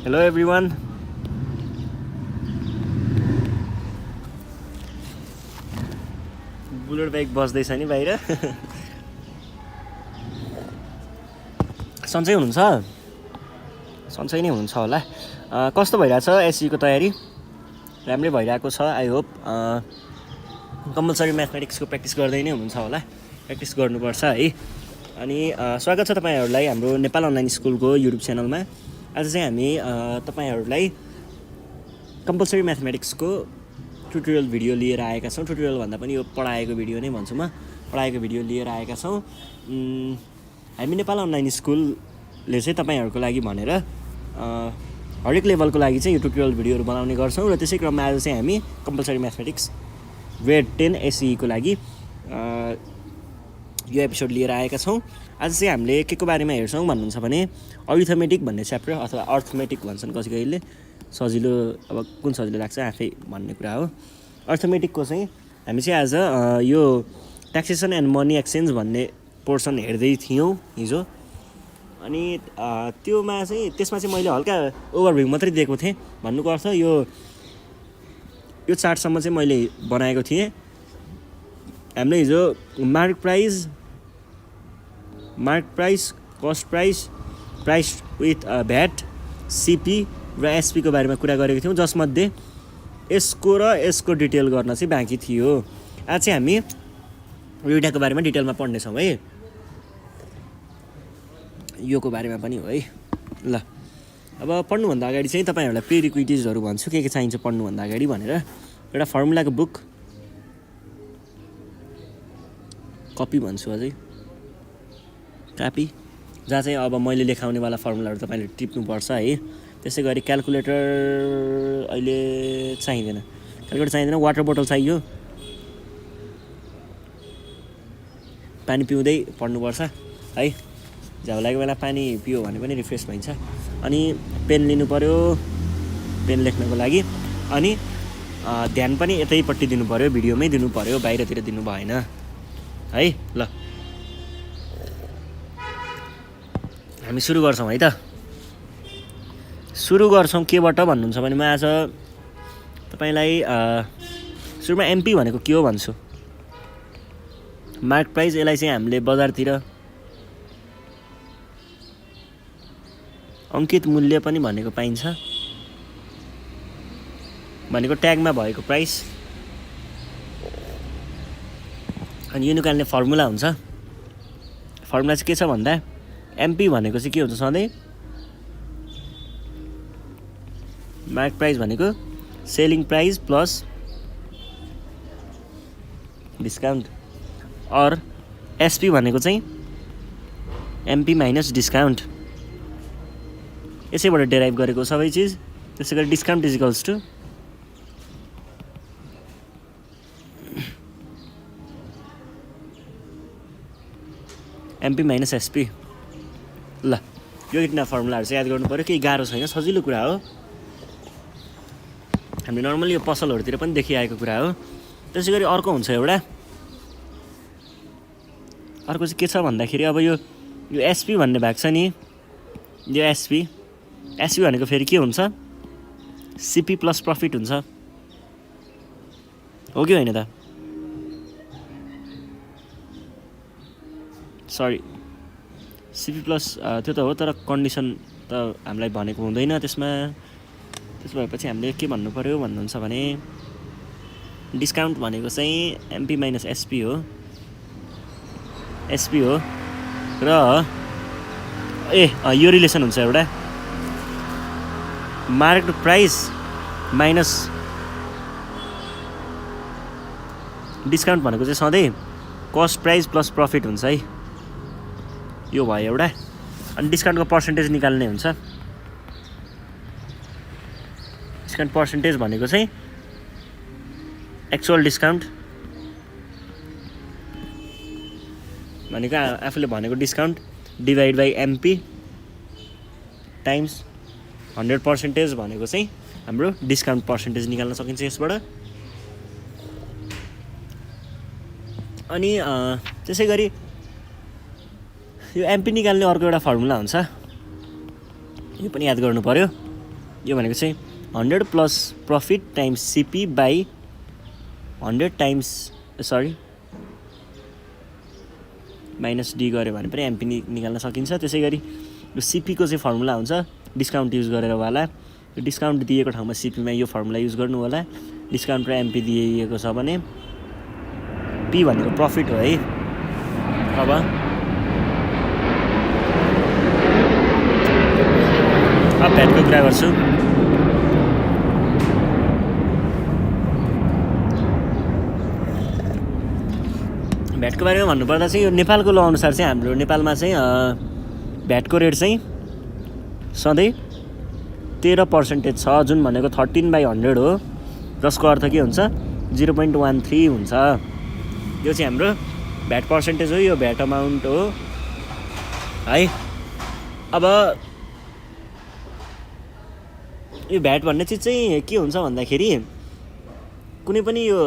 Hello everyone. Bullet bike बस्दैछ नि बाहिर सन्चै हुनुहुन्छ सन्चै नै हुनुहुन्छ होला कस्तो भइरहेछ एसईको तयारी राम्रै भइरहेको छ आई होप कम्पलसरी म्याथमेटिक्सको प्र्याक्टिस गर्दै नै हुनुहुन्छ होला प्र्याक्टिस गर्नुपर्छ है अनि स्वागत छ तपाईहरुलाई हाम्रो नेपाल अनलाइन स्कुलको युट्युब च्यानलमा आज चाहिँ हामी तपाईहरुलाई कम्पलसरी म्याथमेटिक्सको ट्युटोरियल भिडियो लिएर आएका छौं ट्युटोरियल भन्दा पनि यो पढाएको भिडियो नै भन्छु म पढाएको भिडियो लिएर आएका छौं हामी नेपाल अनलाइन स्कुलले चाहिँ तपाईहरुको लागि भनेर हरेक लेभलको लागि चाहिँ यो ट्युटोरियल भिडियोहरु बनाउने गर्छौं र त्यसै क्रममा आज चाहिँ हामी कम्पलसरी म्याथमेटिक्स ग्रेड 10 एसई को लागि यो एपिसोड लिएर आएका छौं आज चाहिँ हामीले के को बारेमा हेर्छौं भन्नुहुन्छ भने अरिथमेटिक भन्ने च्याप्टर अथवा अर्थमेटिक भन्छन् कसैले सजिलो अब कुन सजिलो लाग्छ आफै भन्ने कुरा हो अर्थमेटिकको चाहिँ हामी चाहिँ आज यो ट्याक्सेसन एन्ड मनी एक्सचेन्ज भन्ने पोर्सन हेर्दै थियौं हिजो अनि त्यसमा चाहिँ मैले हल्का ओभरभ्यू मात्रै दिएको थिएँ भन्नुको अर्थ यो चार्टसम्म चाहिँ मैले बनाएको थिएँ हामीले हिजो mark price cost price with VAT CP र एसपी को बारेमा कुरा गरेको थियौं जसमध्ये यसको डिटेल गर्न चाहिँ बाँकी थियो आज चाहिँ हामी दुईटाको बारेमा डिटेलमा पढ्ने छौं है योको बारेमा पनि हो है ल अब पढ्नु भन्दा अगाडि चाहिँ तपाईहरुलाई प्रिरिक्विजिट्सहरु भन्छु के चाहिन्छ पढ्नु भन्दा अगाडि भनेर एउटा फर्मुलाको बुक कपी भन्छु अझै कपी जहाँ चाहिँ अब मैले लेखाउने वाला फर्मुलाहरु तपाईले टिप्नु पर्छ है त्यसैगरी क्याल्कुलेटर अहिले चाहिँदैन वाटर बोतल चाहियो पानी पिउँदै पढ्नुपर्छ है झ्याउ लागेको बेला पानी पियो भने पनि रिफ्रेश भइन्छ अनि पेन लिनु पर्यो पेन लेख्नको लागि अनि ध्यान पनि यतैपट्टि दिनु पर्यो भिडियोमै दिनु पर्यो बाहिरतिर दिनु भएन है ल हामी सुरु गर्छौं है त सुरु गर्छौं केबाट भन्नुहुन्छ भने म आज तपाईलाई सुरुमा एमपी भनेको के हो भन्छु मार्क प्राइस यसलाई चाहिँ हामीले बजारतिर अंकित मूल्य पनि भनेको पाइन्छ भनेको ट्यागमा भएको प्राइस अनि यो निकाल्ने फर्मुला हुन्छ फर्मुला चाहिँ के छ भन्दा एमपी भनेको चाहिँ के हुन्छ सधैं मार्क प्राइस भनेको सेलिङ प्राइस प्लस डिस्काउन्ट और एसपी भनेको चाहिँ एमपी माइनस डिस्काउन्ट यसैबाट डेराइभ गरेको सबै चीज त्यसैगरी discount is equals to MP minus SP ल यो इतना फर्मुलाहरु चाहिँ याद गर्नु पर्यो केही गाह्रो छैन सजिलो कुरा हो हामीले नर्मली यो पसलहरुतिर पनि देखिआएको कुरा हो त्यसैगरी अर्को हुन्छ एउटा अर्को चाहिँ के छ भन्दाखेरि अब यो एसपी भन्ने भाग छ नि यो एसपी भनेको फेरि के हुन्छ सीपी प्लस प्रफिट हुन्छ हो कि हैन त सरी सीपी प्लस त्यो त हो तर कन्डिसन त हामीलाई भनेको हुँदैन त्यसमा त्यस भएपछि हामीले के भन्नु पर्यो भन्नुहुन्छ भने डिस्काउन्ट भनेको चाहिँ एमपी माइनस एसपी हो र यो रिलेसन हुन्छ एउटा मार्क्ड प्राइस माइनस डिस्काउन्ट भनेको चाहिँ सधैं कस्ट प्राइस प्लस प्रफिट हुन्छ है यो भयो एउटा अनि डिस्काउन्टको पर्सेन्टेज निकाल्ने हुन्छ डिस्काउन्ट पर्सेन्टेज भनेको चाहिँ एक्चुअल डिस्काउन्ट भनेको आफूले भनेको discount divide by MP times 100% भनेको चाहिँ हाम्रो डिस्काउन्ट पर्सेन्टेज निकाल्न सकिन्छ यसबाट अनि त्यसैगरी यो एमपी निकाल्ने अर्को एउटा फर्मुला हुन्छ यो पनि याद गर्नु पर्यो यो भनेको चाहिँ 100 plus profit times CP by 100 times minus D गऱ्यो भने पनि एमपी निकाल्न सकिन्छ। त्यसै गरी यो सिपीको चाहिँ फर्मुला हुन्छ डिस्काउन्ट युज गरेर होला। यो डिस्काउन्ट दिएको ठाउँमा सिपीमा यो फर्मुला युज गर्नु होला। डिस्काउन्ट र एमपी दिएको छ भने पी भनेको प्रफिट हो है। अब भ्याटको कुरा गर्छु। भ्याटको बारेमा भन्नुपर्दा चाहिँ यो नेपालको ल अनुसार चाहिँ हाम्रो नेपालमा चाहिँ भ्याटको रेट चाहिँ सधैँ 13% छ, जुन भनेको 13/100 हो, जसको अर्थ के हुन्छ 0.13 हुन्छ। यो चाहिँ हाम्रो भ्याट पर्सेन्टेज हो, यो भ्याट अमाउन्ट हो है। अब यो भ्याट भन्ने चिज चाहिँ के हुन्छ भन्दाखेरि कुनै पनि यो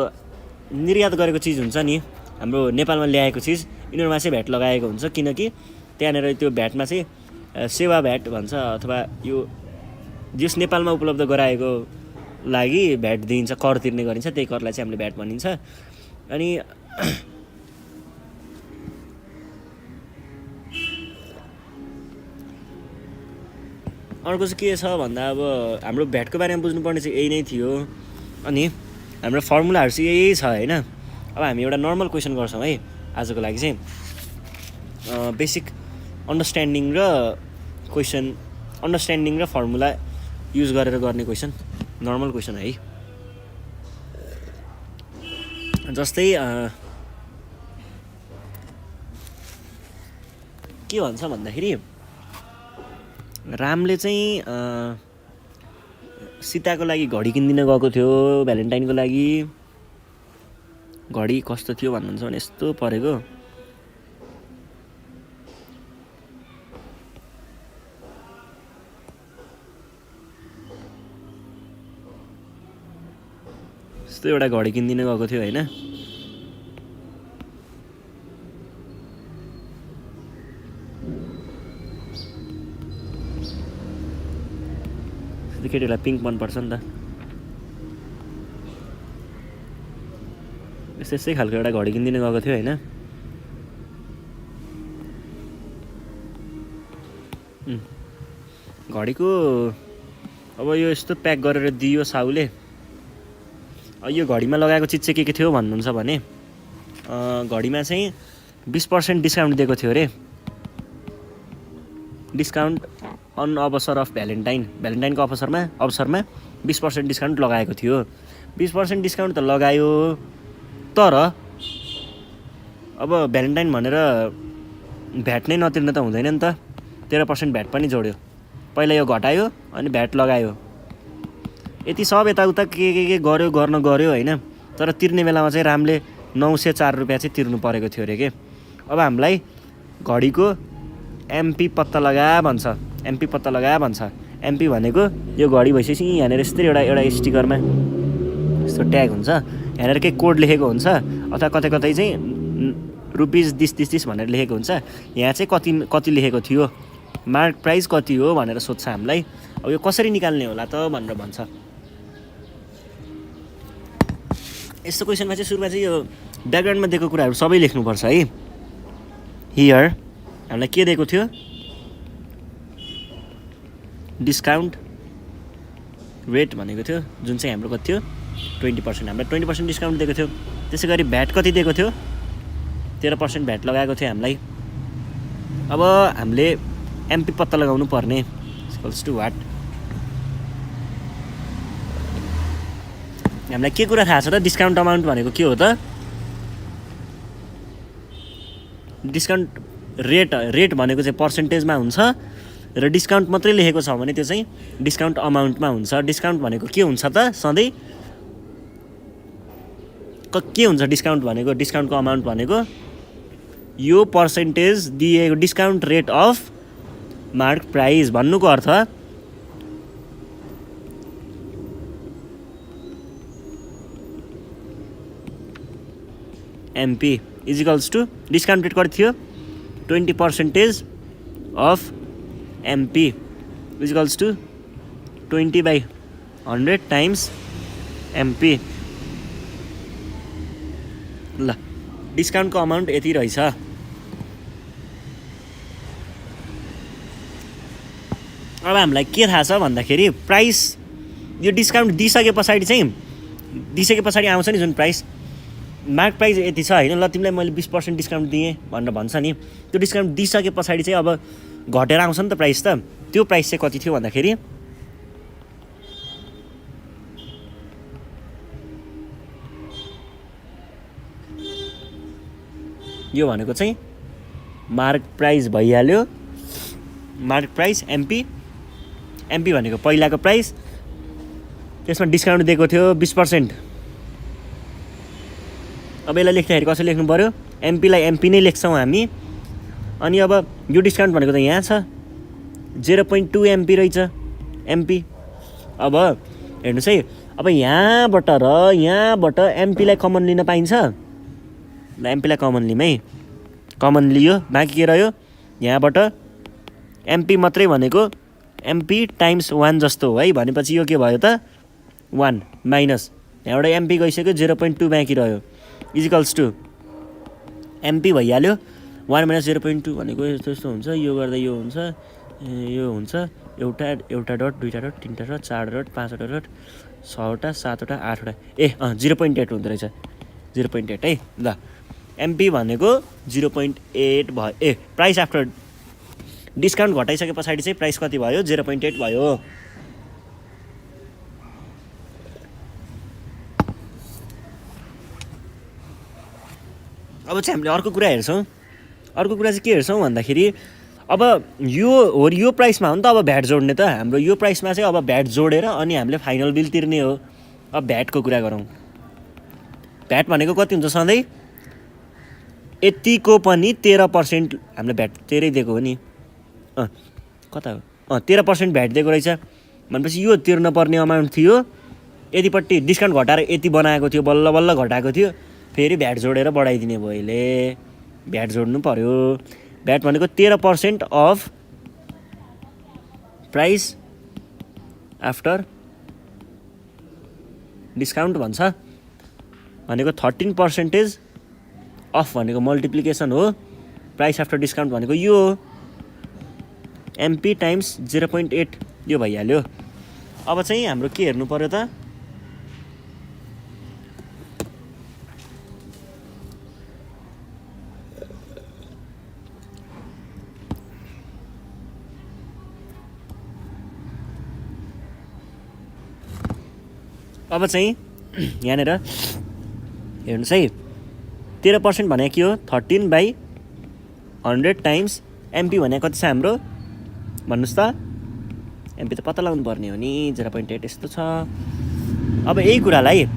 निर्यात गरेको चिज हुन्छ नि, हाम्रो नेपालमा ल्याएको चिज, यिनीहरूमा चाहिँ भ्याट लगाएको हुन्छ। किनकि त्यहाँनिर त्यो भ्याटमा चाहिँ सेवा भ्याट भन्छ, अथवा यो जस नेपालमा उपलब्ध गराएको लागि भ्याट दिइन्छ, कर तिर्ने गरिन्छ, त्यही करलाई चाहिँ हामीले भ्याट भनिन्छ। अनि अर्को चाहिँ के छ भन्दा अब हाम्रो भ्याटको बारेमा बुझ्नुपर्ने चाहिँ यही नै थियो। अनि हाम्रो फर्मुलाहरू चाहिँ यही छ होइन। अब हामी एउटा नर्मल क्वेसन गर्छौँ है आजको लागि चाहिँ, बेसिक अन्डरस्ट्यान्डिङ र फर्मुला युज गरेर गर्ने क्वेसन, नर्मल क्वेसन है। जस्तै के भन्छ भन्दाखेरि रामले चाहिँ सीताको लागि घडी किनिदिन गएको थियो भ्यालेन्टाइनको लागि। घडी कस्तो थियो भन्नुहुन्छ भने यस्तो परेको, यस्तो एउटा घडी किनिदिन गएको थियो होइन। केटीहरूलाई पिङ्क मनपर्छ नि त, यस्तै खालको एउटा घडी किनिदिन गएको थियो होइन। घडीको अब यो यस्तो प्याक गरेर दियो साउले। यो घडीमा लगाएको चिज चाहिँ के थियो भन्नुहुन्छ भने घडीमा चाहिँ 20% डिस्काउन्ट दिएको थियो अरे। डिस्काउन्ट अन अवसर अफ भ्यालेन्टाइनको अवसरमा 20% डिस्काउन्ट लगाएको थियो। 20% डिस्काउन्ट त लगायो, तर अब भ्यालेन्टाइन भनेर भ्याट नै नतिर्न त हुँदैन नि त। 13% भ्याट पनि जोड्यो, पहिला यो घटायो अनि भ्याट लगायो। यति सब यताउता के गऱ्यो होइन। तर तिर्ने बेलामा चाहिँ रामले 904 रुपियाँ चाहिँ तिर्नु परेको थियो अरे के। अब हामीलाई घडीको एमपी पत्ता लगा भन्छ। एमपी भनेको यो घडी भइसकेपछि यहाँनिर यस्तै एउटा स्टिकरमा यस्तो ट्याग हुन्छ, यहाँनिर केही कोड लेखेको हुन्छ, अथवा कतै चाहिँ रुपिस 30 भनेर लेखेको हुन्छ। यहाँ चाहिँ कति लेखेको थियो, मार्क प्राइस कति हो भनेर सोध्छ हामीलाई। अब यो कसरी निकाल्ने होला त भनेर भन्छ। यस्तो क्वेसनमा चाहिँ सुरुमा चाहिँ यो ब्याकग्राउन्डमा दिएको कुराहरू सबै लेख्नुपर्छ है। हियर हामीलाई के दिएको थियो, डिस्काउन्ट रेट भनेको थियो, जुन चाहिँ हाम्रो कति थियो 20%। हामीलाई 20% डिस्काउन्ट दिएको थियो। त्यसै गरी भ्याट कति दिएको थियो, 13% भ्याट लगाएको थियो हामीलाई। अब हामीले एमपी पत्ता लगाउनु पर्ने, इक्वल्स टु वाट। हामीलाई के कुरा थाहा छ त, डिस्काउन्ट अमाउन्ट भनेको के हो त, डिस्काउन्ट रेट भनेको चाहिँ पर्सेन्टेजमा हुन्छ, र डिस्काउन्ट मात्रै लेखेको छ भने त्यो चाहिँ डिस्काउन्ट अमाउन्टमा हुन्छ। डिस्काउन्ट भनेको के हुन्छ त सधैँ, के हुन्छ डिस्काउन्ट भनेको, डिस्काउन्टको अमाउन्ट भनेको यो पर्सेन्टेज दिएको discount rate of mark price भन्नुको अर्थ MP equals to discount rate कति थियो 20% of MP equals to 20/100 times MP. ल डिस्काउन्टको अमाउन्ट यति रहेछ। अब हामीलाई के थाहा छ भन्दाखेरि प्राइस यो डिस्काउन्ट दिइसके पछाडि आउँछ नि जुन प्राइस मार्क प्राइस यति छ होइन, ल तिमीलाई मैले 20% डिस्काउन्ट दिएँ भनेर भन्छ नि, त्यो डिस्काउन्ट दिइसके पछाडि चाहिँ अब घटेर आउँछ नि त प्राइस त। त्यो प्राइस चाहिँ कति थियो भन्दाखेरि यो भनेको चाहिँ मार्क प्राइस भइहाल्यो। मार्क प्राइस एमपी भनेको पहिलाको प्राइस, त्यसमा डिस्काउन्ट दिएको थियो 20%। अब यसलाई लेख्दाखेरि कसरी लेख्नु पऱ्यो, एमपीलाई एमपी नै लेख्छौँ हामी। अनि अब यो डिस्काउन्ट भनेको त यहाँ छ 0.2 एमपी रहेछ एमपी। अब हेर्नुहोस् है, अब यहाँबाट एमपीलाई कमन लिन पाइन्छ। ल एमपीलाई कमन लियो, बाँकी के रह्यो, यहाँबाट एमपी मात्रै भनेको एमपी टाइम्स 1 जस्तो हो है। भनेपछि यो के भयो त 1 माइनस यहाँबाट एमपी गइसक्यो 0.2 बाँकी रह्यो इजिकल्स टु एमपी भइहाल्यो। 1 - 0.2 भनेको यस्तो हुन्छ, यो गर्दा यो हुन्छ, यो हुन्छ एउटा डट, दुईवटा डट, तिनवटा डट, चारवटा डट, पाँचवटा डट, 6वटा, 7वटा, 8वटा, 0.8 हुँदो रहेछ 0.8 है। ल एमपी भनेको 0.8 भयो। प्राइस आफ्टर डिस्काउन्ट घटाइसके पछाडि चाहिँ प्राइस कति भयो, 0.8 भयो। अब चाहिँ हामीले अर्को कुरा हेर्छौँ। अर्को कुरा चाहिँ के हेर्छौँ भन्दाखेरि अब यो प्राइसमा हो नि त अब भ्याट जोड्ने त। हाम्रो यो प्राइसमा चाहिँ अब भ्याट जोडेर अनि हामीले फाइनल बिल तिर्ने हो। अब भ्याटको कुरा गरौँ। भ्याट भनेको कति हुन्छ सधैँ, यतिको पनि 13% हामीले भ्याट तिरै दिएको हो नि। कता हो 13% भ्याट दिएको रहेछ भनेपछि यो तिर्न पर्ने अमाउन्ट थियो। यतिपट्टि डिस्काउन्ट घटाएर यति बनाएको थियो, बल्ल बल्ल घटाएको थियो, फेरि भ्याट जोडेर बढाइदिने भयो। यसले भ्याट जोड्नु पर्यो। भ्याट भनेको 13% अफ प्राइस आफ्टर डिस्काउन्ट भन्छ। भनेको 13% अफ भनेको मल्टिप्लिकेसन हो। प्राइस आफ्टर डिस्काउन्ट भनेको यो एमपी टाइम्स 0.8 यो भइहाल्यो। अब चाहिँ हाम्रो के हेर्नु पर्यो त, अब चाहिँ यहाँनिर हेर्नुहोस् है, 13% भनेको के हो, 13/100 टाइम्स एमपी भनेको कति छ हाम्रो भन्नुहोस् त। एमपी त पत्ता लगाउनु पर्ने हो नि, 0.8 यस्तो छ। अब यही कुरालाई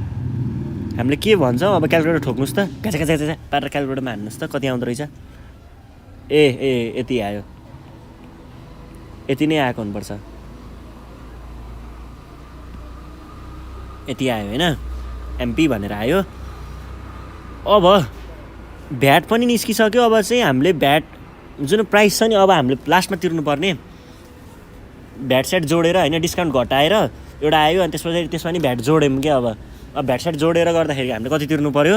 हामीले के भन्छौँ, अब क्यालकुलेटर ठोक्नुहोस् त, घाचा पारेर क्यालकुलेटरमा हान्नुहोस् त कति आउँदो रहेछ। यति आयो, यति नै आएको हुनुपर्छ, यति आयो होइन, एमपी भनेर आयो। अब भ्याट पनि निस्किसक्यो। अब चाहिँ हामीले भ्याट जुन प्राइस छ नि, अब हामीले लास्टमा तिर्नुपर्ने भ्याट सेट जोडेर होइन, डिस्काउन्ट घटाएर एउटा आयो अनि त्यसमा नि भ्याट जोड्यौँ क्या। अब भ्याट सेट जोडेर गर्दाखेरि हामीले कति तिर्नु पर्यो,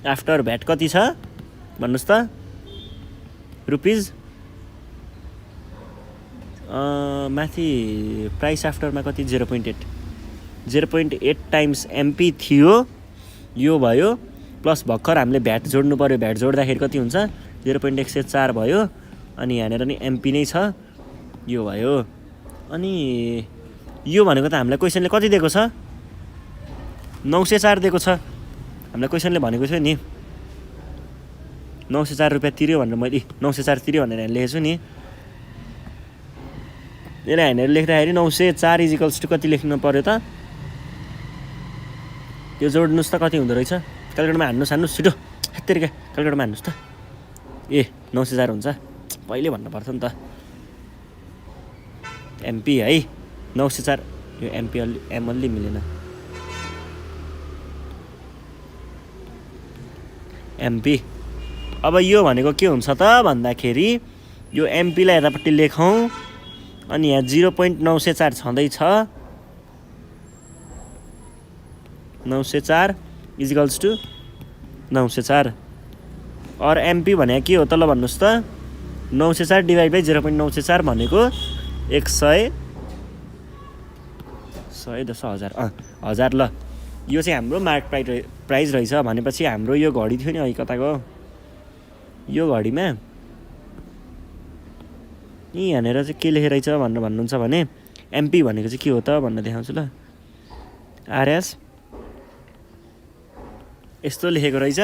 आफ्टर भ्याट कति छ भन्नुहोस् त, रुपिज माथि प्राइस आफ्टरमा कति 0.8 टाइम्स एमपी थियो, यो भयो। प्लस भर्खर हामीले भ्याट जोड्नु पऱ्यो, भ्याट जोड्दाखेरि कति हुन्छ 0.104 भयो। अनि यहाँनिर नि एमपी नै छ, यो भयो। अनि यो भनेको त हामीलाई क्वेसनले कति दिएको छ, 904 दिएको छ। हामीलाई क्वेसनले भनेको थियो नि 904 रुपियाँ तिर्यो भनेर, मैले 904 तिर्यो भनेर लेखेको छु नि। यसलाई हामीहरू लेख्दाखेरि 904 इजिकल्स टु कति लेख्नु पऱ्यो त, त्यो जोड्नुहोस् त कति हुँदो रहेछ। क्यालकुलेटरमा हान्नुहोस् छिटो, हेत्तेरिका क्यालकुलेटरमा हान्नुहोस् त। 904 हुन्छ, पहिले भन्नु पर्छ नि त। एमपी है 904, यो एमपी अलि मिलेन। एमपी अब यो भनेको के हुन्छ त भन्दाखेरि यो एमपीलाई यतापट्टि लेखौँ अनि यहाँ 0.904 छँदैछ 904 इजिकल्स टु 904 और एमपी भनेको के हो त ल भन्नुहोस् त 904 डिभाइड बाई 0.904 भनेको 100 1000 ल यो चाहिँ हाम्रो मार्क प्राइज रहेछ भनेपछि हाम्रो यो घडी थियो नि अहिले कताको यो घडीमा यहाँनिर चाहिँ के लेखेर रहेछ भनेर भन्नुहुन्छ भने एमपी भनेको चाहिँ के हो त भनेर देखाउँछु ल आरएस यस्तो लेखेको रहेछ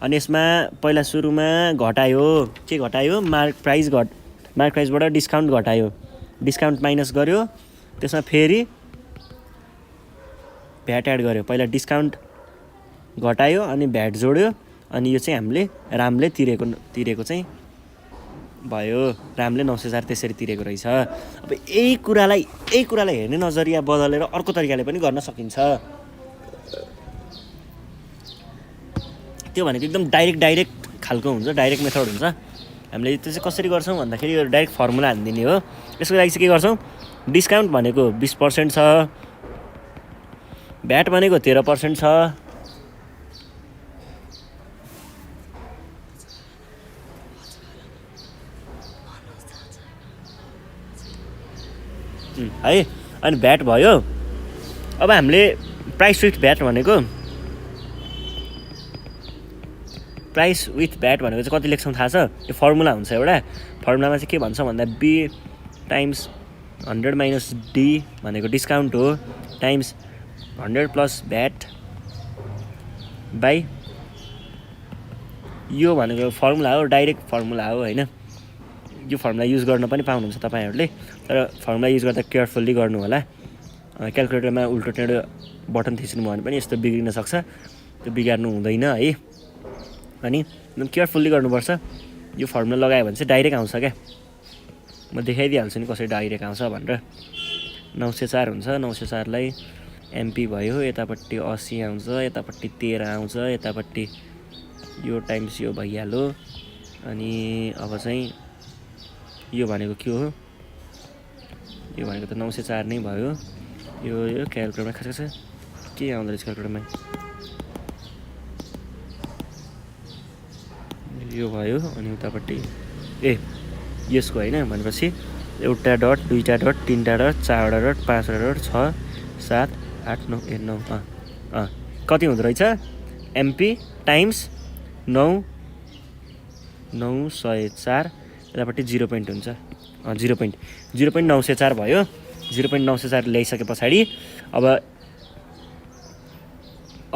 अनि यसमा पहिला सुरुमा घटायो के घटायो मार्क प्राइजबाट डिस्काउन्ट घटायो डिस्काउन्ट माइनस गर्यो त्यसमा फेरि भ्याट एड गर्यो पहिला डिस्काउन्ट घटायो अनि भ्याट जोड्यो अनि यो चाहिँ हामीले रामले तिरेको चाहिँ भयो रामले 904 त्यसरी तिरेको रहेछ अब यही कुरालाई हेर्ने नजरिया बदलेर अर्को तरिकाले पनि गर्न सकिन्छ त्यो भनेको एकदम डाइरेक्ट खालको हुन्छ डाइरेक्ट मेथड हुन्छ हामीले त्यो चाहिँ कसरी गर्छौँ भन्दाखेरि यो डाइरेक्ट फर्मुला हानिदिने हो यसको लागि चाहिँ के गर्छौँ डिस्काउन्ट भनेको 20% छ भ्याट भनेको 13% छ है अनि भ्याट भयो अब हामीले प्राइस विथ भ्याट भनेको चाहिँ कति लेख्छौँ थाहा छ यो फर्मुला हुन्छ एउटा फर्मुलामा चाहिँ के भन्छ भन्दा बी टाइम्स 100 माइनस डी भनेको डिस्काउन्ट हो टाइम्स 100 प्लस भ्याट बाई यो भनेको फर्मुला हो डाइरेक्ट फर्मुला हो होइन यो फर्मुला युज गर्न पनि पाउनुहुन्छ तपाईँहरूले तर फर्मुला युज गर्दा केयरफुल्ली गर्नु होला क्यालकुलेटरमा उल्टो टेढो बटन थिच्नु भयो भने पनि यस्तो बिग्रिन सक्छ त्यो बिगार्नु हुँदैन है अनि एकदम केयरफुल्ली गर्नुपर्छ यो फर्मुला लगायो भने चाहिँ डाइरेक्ट आउँछ क्या म देखाइदिइहाल्छु नि कसरी डाइरेक्ट आउँछ भनेर 904 हुन्छ 904 लाई एमपी भयो यतापट्टि 80 आउँछ यतापट्टि 13 आउँछ यतापट्टि यो टाइम्स यो भइहाल्यो अनि अब चाहिँ यो भनेको के हो यो भनेको त 904 नै भयो यो क्यालकुलेटरमा खास के आउँदो रहेछ क्यालकुलेटरमा यो भयो अनि उतापट्टि यसको होइन भनेपछि एउटा डट दुईवटा डट तिनवटा डट चारवटा डट पाँचवटा डट 6 7 8 9 9 कति हुँदो रहेछ एमपी टाइम्स 904 यतापट्टि 0 पोइन्ट हुन्छ 0.904 भयो 0.904 ल्याइसके पछाडि अब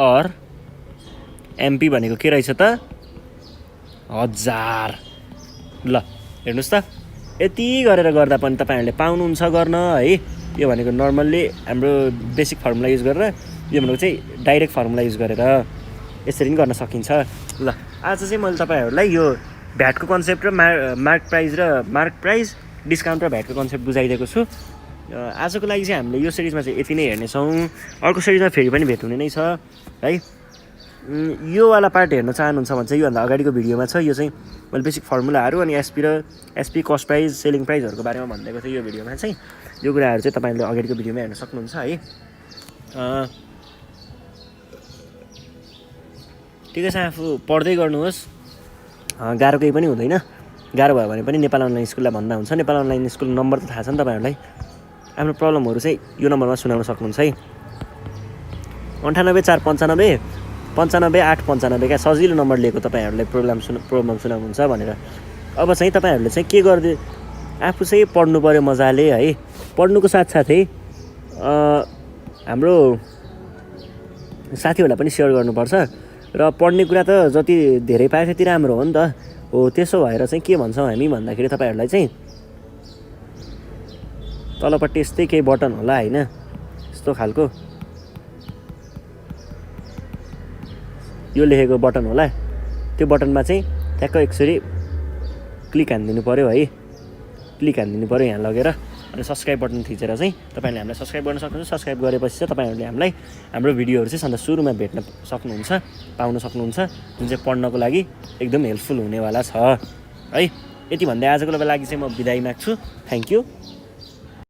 और एमपी भनेको के रहेछ त 1000 ल हेर्नुहोस् त यति गरेर गर्दा पनि तपाईँहरूले पाउनुहुन्छ गर्न है यो भनेको नर्मल्ली हाम्रो बेसिक फर्मुला युज गरेर यो भनेको चाहिँ डाइरेक्ट फर्मुला युज गरेर यसरी पनि गर्न सकिन्छ ल आज चाहिँ मैले तपाईँहरूलाई यो भ्याटको कन्सेप्ट र मार्क प्राइज डिस्काउन्ट र भ्याटको कन्सेप्ट बुझाइदिएको छु आजको लागि चाहिँ हामीले यो सिरिजमा चाहिँ यति नै हेर्नेछौँ अर्को सिरिजमा फेरि पनि भेट हुने नै छ है यो वाला पार्ट हेर्न चाहनुहुन्छ भने चाहिँ योभन्दा अगाडिको भिडियोमा छ यो चाहिँ मैले बेसिक फर्मुलाहरू अनि एसपी कस्ट प्राइज सेलिङ प्राइजहरूको बारेमा भनिदिएको थिएँ यो भिडियोमा चाहिँ यो कुराहरू चाहिँ तपाईँले अगाडिको भिडियोमा हेर्न सक्नुहुन्छ है ठिकै छ आफू पढ्दै गर्नुहोस् गाह्रो केही पनि हुँदैन गाह्रो भयो भने पनि नेपाल अनलाइन स्कुललाई भन्दा हुन्छ नेपाल अनलाइन स्कुल नम्बर त थाहा छ नि तपाईँहरूलाई आफ्नो प्रब्लमहरू चाहिँ यो नम्बरमा सुनाउन सक्नुहुन्छ है 98 495 95 895 क्या सजिलो नम्बर लिएको तपाईँहरूलाई प्रब्लम सुनाउनुहुन्छ भनेर अब चाहिँ तपाईँहरूले चाहिँ के गर्दै आफू चाहिँ पढ्नु पऱ्यो मजाले है पढ्नुको साथसाथै हाम्रो साथीहरूलाई पनि सेयर गर्नुपर्छ र पढ्ने कुरा त जति धेरै पाए त्यति राम्रो हो नि त हो त्यसो भएर चाहिँ के भन्छौँ हामी भन्दाखेरि तपाईँहरूलाई चाहिँ तलपट्टि यस्तै केही बटन होला होइन यस्तो खालको यो लेखेको बटन होला त्यो बटनमा चाहिँ ट्याक्क एकचोटि क्लिक हानिदिनु पऱ्यो है क्लिक हानिदिनु पऱ्यो यहाँ लगेर अनि सब्सक्राइब बटन थिचेर चाहिँ तपाईँहरूले हामीलाई सब्सक्राइब गर्न सक्नुहुन्छ। सब्सक्राइब गरेपछि चाहिँ तपाईँहरूले हामीलाई हाम्रो भिडियोहरू चाहिँ सधैँ सुरुमा भेट्न सक्नुहुन्छ, पाउन सक्नुहुन्छ, जुन चाहिँ पढ्नको लागि एकदम हेल्पफुल हुनेवाला छ है। यति भन्दै आजको लागि चाहिँ म बिदाई माग्छु। Thank you.